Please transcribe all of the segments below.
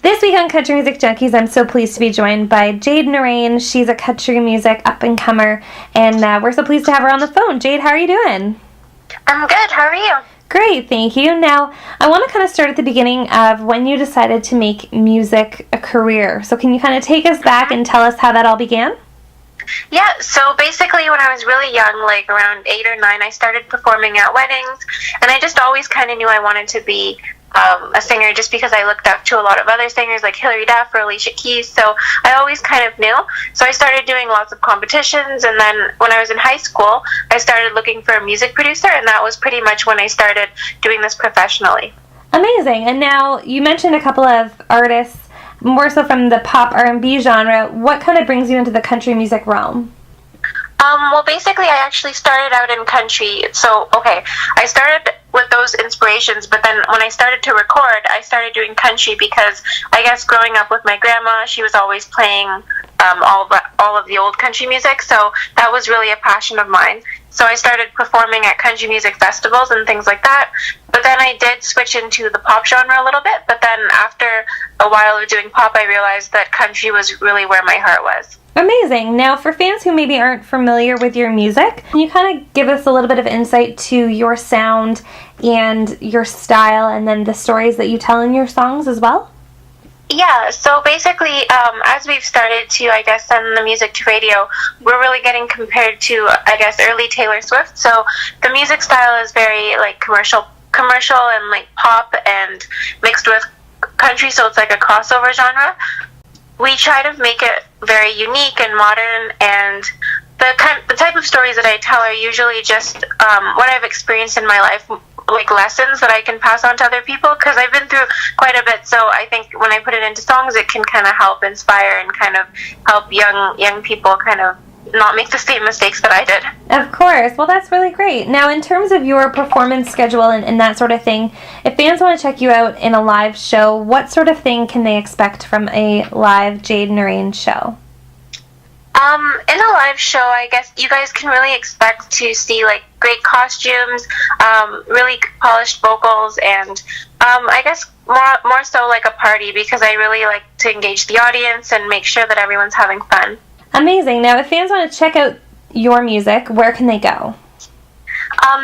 This week on Country Music Junkies, I'm so pleased to be joined by Jade Naraine. She's a country music up-and-comer, and we're so pleased to have her on the phone. Jade, how are you doing? I'm good. How are you? Great, thank you. Now, I want to kind of start at the beginning of when you decided to make music a career. So can you kind of take us back and tell us how that all began? Yeah, so basically when I was really young, like around 8 or 9, I started performing at weddings, and I just always kind of knew I wanted to be a singer just because I looked up to a lot of other singers like Hilary Duff or Alicia Keys, so I always kind of knew. So I started doing lots of competitions, and then when I was in high school, I started looking for a music producer, and that was pretty much when I started doing this professionally. Amazing. And now, you mentioned a couple of artists, more so from the pop R&B genre. What kind of brings you into the country music realm? Well, basically, I actually started out in country. So, I started with those inspirations, but then when I started to record, I started doing country because I guess growing up with my grandma, she was always playing all of the old country music, so that was really a passion of mine. So I started performing at country music festivals and things like that, but then I did switch into the pop genre a little bit, but then after a while of doing pop, I realized that country was really where my heart was. Amazing. Now, for fans who maybe aren't familiar with your music, can you kind of give us a little bit of insight to your sound and your style, and then the stories that you tell in your songs as well? Yeah, so basically, as we've started to, I guess, send the music to radio, we're really getting compared to, I guess, early Taylor Swift. So the music style is very, like, commercial and, like, pop and mixed with country, so it's like a crossover genre. We try to make it very unique and modern, and the type of stories that I tell are usually just what I've experienced in my life, like lessons that I can pass on to other people, because I've been through quite a bit, so I think when I put it into songs, it can kind of help inspire and kind of help young people kind of not make the same mistakes that I did. Of course. Well, that's really great. Now, in terms of your performance schedule and that sort of thing, if fans want to check you out in a live show, what sort of thing can they expect from a live Jade Naraine show? In a live show, I guess you guys can really expect to see like great costumes, really polished vocals, and I guess more so like a party, because I really like to engage the audience and make sure that everyone's having fun. Amazing. Now, if fans want to check out your music, where can they go?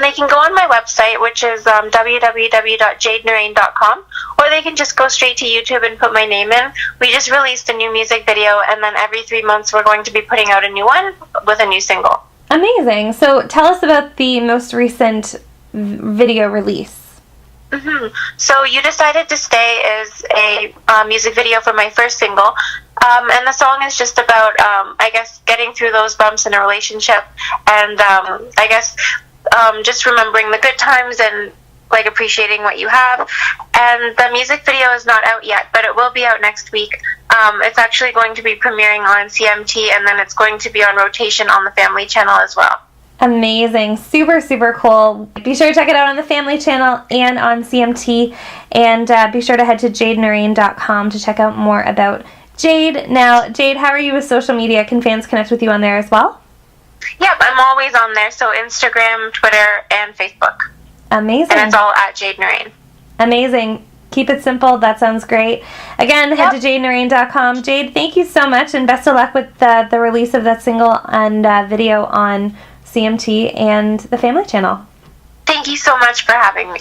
They can go on my website, which is www.jadenaraine.com, or they can just go straight to YouTube and put my name in. We just released a new music video, and then every 3 months we're going to be putting out a new one with a new single. Amazing. So tell us about the most recent video release. So You Decided to Stay is a music video for my first single, and the song is just about, I guess, getting through those bumps in a relationship, and I guess just remembering the good times and like appreciating what you have. And the music video is not out yet, but it will be out next week. It's actually going to be premiering on CMT, and then it's going to be on rotation on the Family Channel as well. Amazing. Super, super cool. Be sure to check it out on the Family Channel and on CMT, and be sure to head to jadenaraine.com to check out more about Jade. Now, Jade, how are you with social media? Can fans connect with you on there as well? Yep, I'm always on there, so Instagram, Twitter, and Facebook. Amazing. And it's all at Jade Naraine. Amazing. Keep it simple. That sounds great. Again, head to jadenaraine.com. Jade, thank you so much, and best of luck with the release of that single and video on CMT and the Family Channel. Thank you so much for having me.